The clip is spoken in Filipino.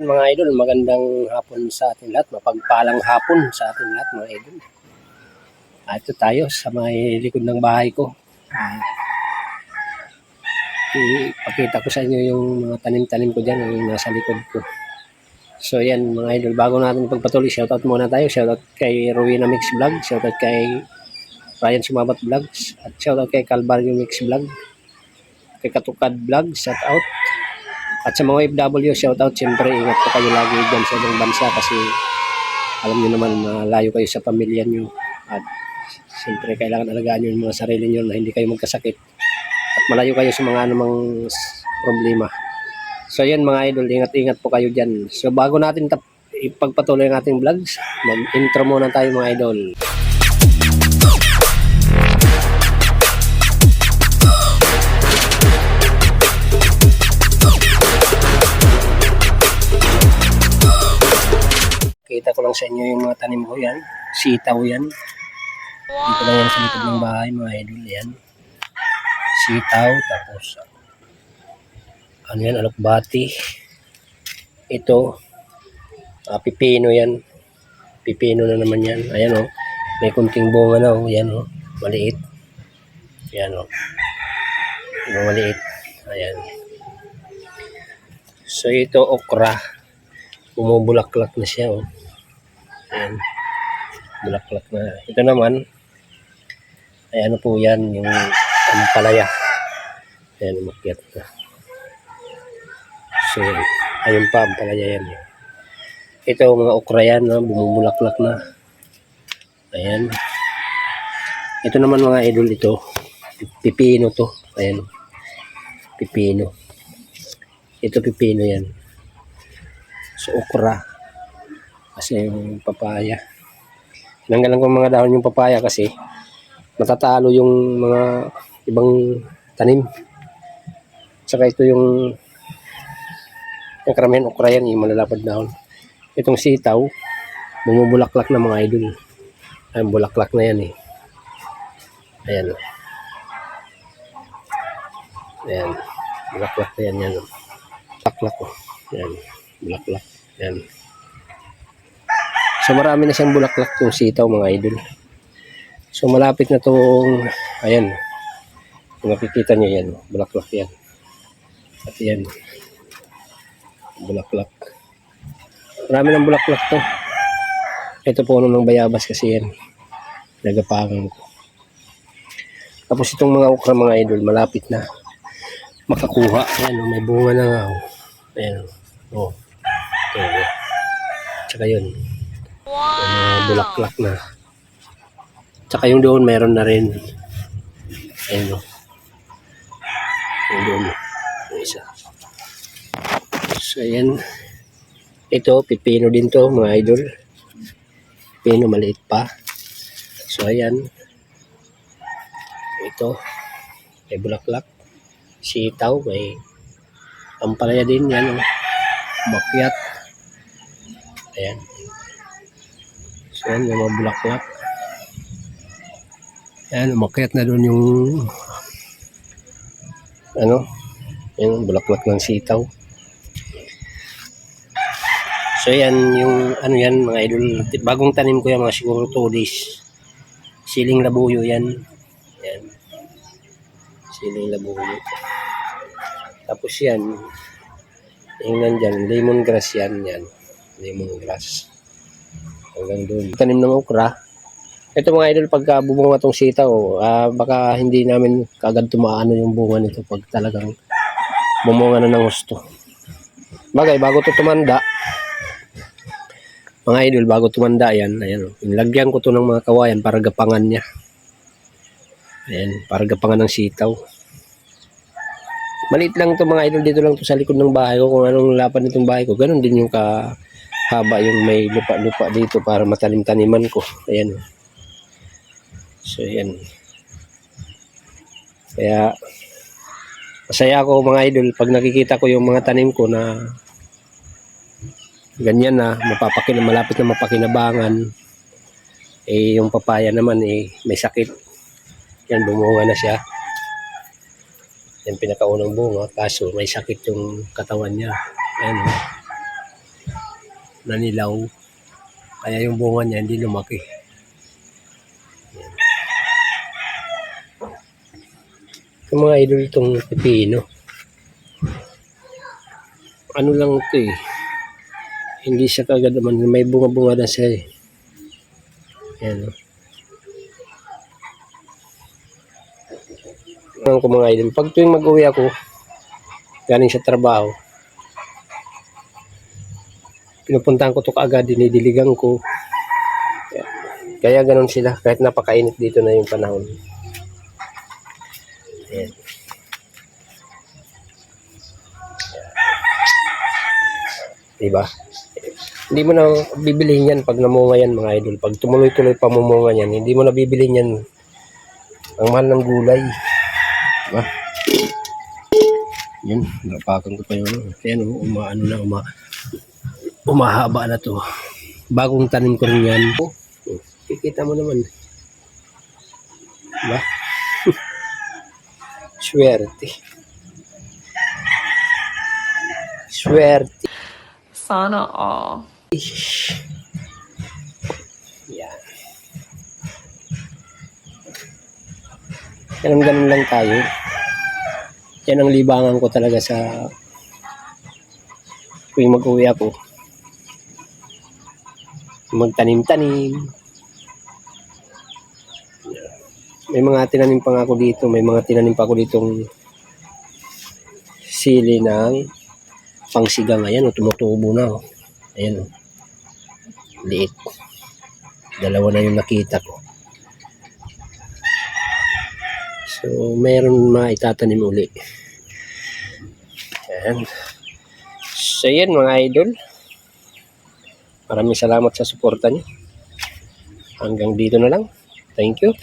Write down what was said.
Mga idol, magandang hapon sa ating lahat, mapagpalang hapon sa ating lahat mga idol. Ito tayo sa may likod ng bahay ko. Ipakita ko sa inyo yung mga tanim-tanim ko dyan, yung nasa likod ko. So yan mga idol, bago natin pagpatuloy, shoutout muna tayo. Shoutout kay Rowena Mix Vlog, shoutout kay Ryan Sumabat Vlogs, at shoutout kay Calvario Mix Vlog, kay Katukad Vlog, shoutout. At sa mga OFW, shoutout, siyempre ingat po kayo lagi dyan sa ibang bansa kasi alam nyo naman malayo kayo sa pamilya nyo at siyempre kailangan alagaan nyo yung mga sarili nyo na hindi kayo magkasakit at malayo kayo sa mga anumang problema. So yan mga idol, ingat-ingat po kayo dyan. So bago natin ipagpatuloy ang ating vlogs, mag-intro muna tayo mga idol. Kita ko lang sa inyo yung mga tanim ko yan. Sitaw yan. Dito lang yan sa likod ng bahay mga idol yan. Sitaw, tapos ano yan, alokbati. Ito, pipino yan. Pipino na naman yan. Ayan o, may kunting bunga na o. Yan o, maliit. Ayan o. Maliit. Ayan. So ito, okra. Bumubulaklak na siya o. Ayan, bulaklak na. Ito naman, ay ano po yan, yung ampalaya. Ayan, umakyat na. So, ayun pa, ampalaya yan. Ito, mga okra yan, bumubulaklak na. Ayan. Ito naman mga idol, ito. Pipino to. Ayan. Pipino. Ito, pipino yan. So, okra. Kasi yung papaya. Tinanggalan ko mga dahon yung papaya kasi natatalo yung mga ibang tanim. Saka ito yung karamihan okra yan, yung malalapad dahon. Itong sitaw, bumubulaklak na mga idol. Ayan, bulaklak na yan eh. Ayan. Ayan. Bulaklak na yan. Yan. Bulaklak oh. Ayan. Bulaklak. Ayan. So marami na siyang bulaklak yung sitaw mga idol. So malapit na tong, ayan, kung makikita nyo yan, bulaklak yan. At yan, bulaklak. Marami ng bulaklak to. Ito puno ng bayabas kasi yan. Nagapangan ko. Tapos itong mga okra mga idol, malapit na makakuha. Ayan, may bunga na nga. Ayan, oh. Ito, tsaka yun. Bulaklak na. Tsaka yung doon mayroon na rin. Ayun o. Yung doon. Yung isa. So ayan. Ito, pipino din to mga idol. Pipino maliit pa. So ayan. Ito. May bulaklak. Sitaw. May ampalaya din. Yan o. Makyat. Ayan. So yan, yung mga bulaklak. Ayan, umakyat na doon yung ano, yung bulaklak ng sitaw. So yan, yung ano yan mga idol, bagong tanim ko yan, mga siguro 2 days. Siling labuyo yan. Ayan. Siling labuyo. Tapos yan, yung nandyan, lemongrass yan. Yan, lemongrass. Hanggang doon. Tanim ng okra. Ito mga idol, pagka bumunga itong sitaw, baka hindi namin kagad tumaano yung bunga nito pag talagang bumunga na ng gusto. Bagay, bago ito tumanda, mga idol, bago tumanda yan, ayan, nilagyan ko ito ng mga kawayan para gapangan niya. Ayan, para gapangan ng sitaw. Maliit lang ito mga idol, dito lang ito sa likod ng bahay ko. Kung anong lapad nitong bahay ko, ganun din yung haba yung may lupa-lupa dito para matanim-taniman ko. Ayan. So, ayan. Kaya, masaya ako mga idol pag nakikita ko yung mga tanim ko na ganyan na, malapit na mapakinabangan. Eh, yung papaya naman, may sakit. Yan, bumunga na siya. Yan, pinakaunang bunga. Kaso, may sakit yung katawan niya. Ayan. nanilaw. Kaya yung bunga niya hindi lumaki. Yung mga idol itong pipino. Ano lang ito eh. Hindi siya kagad naman. May bunga-bunga na siya eh. Ayan o. Ano ko mga idol. Pag tuwing mag-uwi ako, galing sa trabaho, pinupuntahan ko ito kaagad, dinidiligan ko. Kaya ganun sila. Kahit napakainit dito na yung panahon. Ayan. Diba? Hindi mo na bibilihin yan pag namunga yan mga idol. Pag tumuloy-tuloy pa mumunga yan, hindi mo na bibilihin yan. Ang mahal ng gulay. Diba? Yun, napakan ko pa yun. Ayan, umahaba na to. Bagong tanim ko rin yan. Kikita mo naman. Diba? Swerte. Swerte. Sana all. Yan. Ganun lang tayo. Yan ang libangan ko talaga sa tuwing mag-uwi ako. Magtanim-tanim. May mga tinanim pa nga ako dito. May mga tinanim pa ako ditong sili ng pangsigang. Ayan, tumutubo na. Ayan. Liit. Dalawa na yung nakita ko. So, mayroon maitatanim uli. Ayan. So, yan mga idol. Maraming salamat sa suporta niyo. Hanggang dito na lang. Thank you.